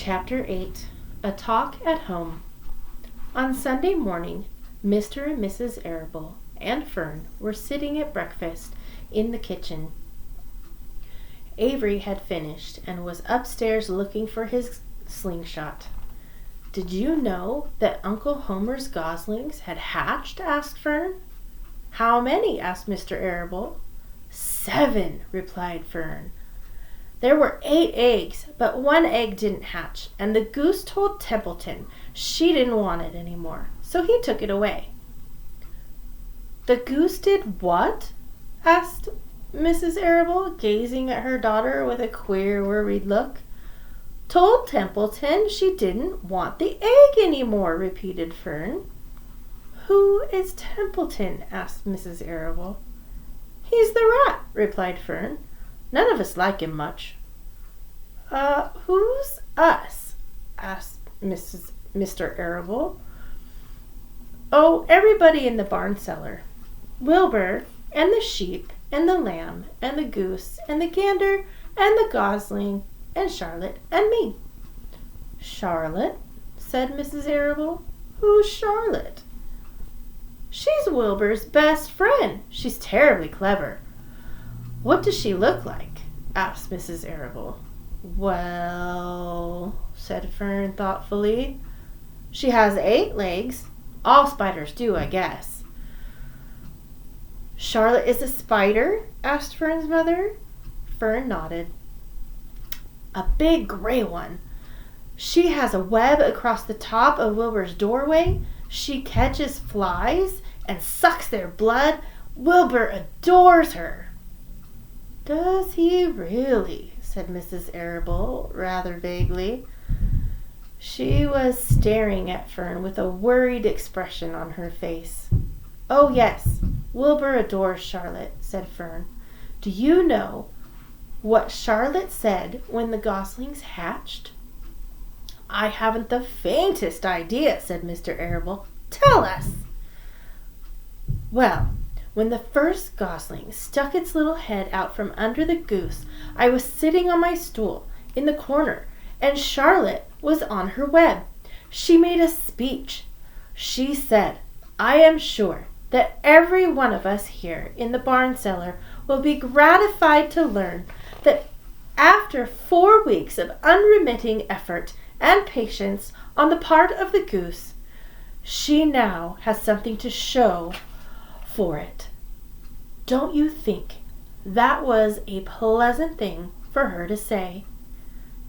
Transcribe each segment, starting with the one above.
Chapter 8. A Talk at Home. On Sunday morning, Mr. and Mrs. Arable and Fern were sitting at breakfast in the kitchen. Avery had finished and was upstairs looking for his slingshot. "Did you know that Uncle Homer's goslings had hatched?" asked Fern. "How many?" asked Mr. Arable. "7," replied Fern. "There were 8 eggs, but 1 egg didn't hatch, and the goose told Templeton she didn't want it anymore, so he took it away." "The goose did what?" asked Mrs. Arable, gazing at her daughter with a queer, worried look. "Told Templeton she didn't want the egg anymore," repeated Fern. "Who is Templeton?" asked Mrs. Arable. "He's the rat," replied Fern. "None of us like him much." Who's us?" asked Mr. Arable. "Oh, everybody in the barn cellar. Wilbur, and the sheep, and the lamb, and the goose, and the gander, and the gosling, and Charlotte, and me." "Charlotte?" said Mrs. Arable. "Who's Charlotte?" "She's Wilbur's best friend. She's terribly clever." "What does she look like?" asked Mrs. Arable. "Well," said Fern thoughtfully, "she has 8 legs. All spiders do, I guess." "Charlotte is a spider?" asked Fern's mother. Fern nodded. "A big gray one. She has a web across the top of Wilbur's doorway. She catches flies and sucks their blood. Wilbur adores her." "Does he really?" said Mrs. Arable, rather vaguely. She was staring at Fern with a worried expression on her face. "Oh, yes, Wilbur adores Charlotte," said Fern. "Do you know what Charlotte said when the goslings hatched?" "I haven't the faintest idea," said Mr. Arable. "Tell us." "Well, when the first gosling stuck its little head out from under the goose, I was sitting on my stool in the corner, and Charlotte was on her web. She made a speech. She said, 'I am sure that every one of us here in the barn cellar will be gratified to learn that after 4 weeks of unremitting effort and patience on the part of the goose, she now has something to show for it.' Don't you think that was a pleasant thing for her to say?"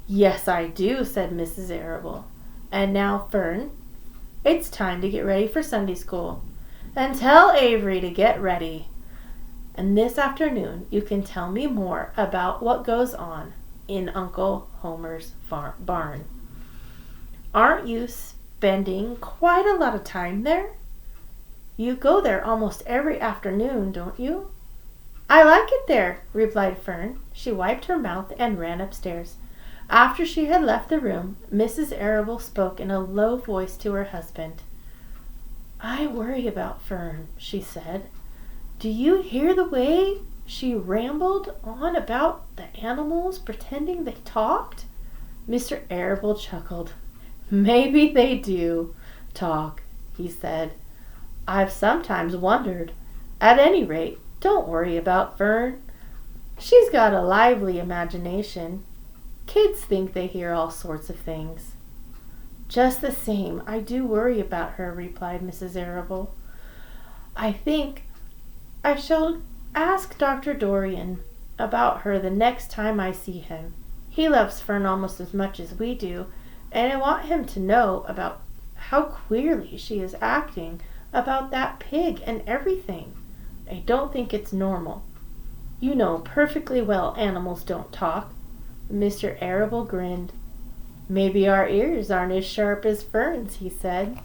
"Yes, I do," said Mrs. Arable. "And now, Fern, it's time to get ready for Sunday school. And tell Avery to get ready. And this afternoon you can tell me more about what goes on in Uncle Homer's barn. Aren't you spending quite a lot of time there? You go there almost every afternoon, don't you?" "I like it there," replied Fern. She wiped her mouth and ran upstairs. After she had left the room, Mrs. Arable spoke in a low voice to her husband. "I worry about Fern," she said. "Do you hear the way she rambled on about the animals, pretending they talked?" Mr. Arable chuckled. "Maybe they do talk," he said. "I've sometimes wondered. At any rate, don't worry about Fern. She's got a lively imagination. Kids think they hear all sorts of things." "Just the same, I do worry about her," replied Mrs. Arable. "I think I shall ask Dr. Dorian about her the next time I see him. He loves Fern almost as much as we do, and I want him to know about how queerly she is acting about that pig and everything. I don't think it's normal. You know perfectly well animals don't talk." Mr. Arable grinned. "Maybe our ears aren't as sharp as Fern's," he said.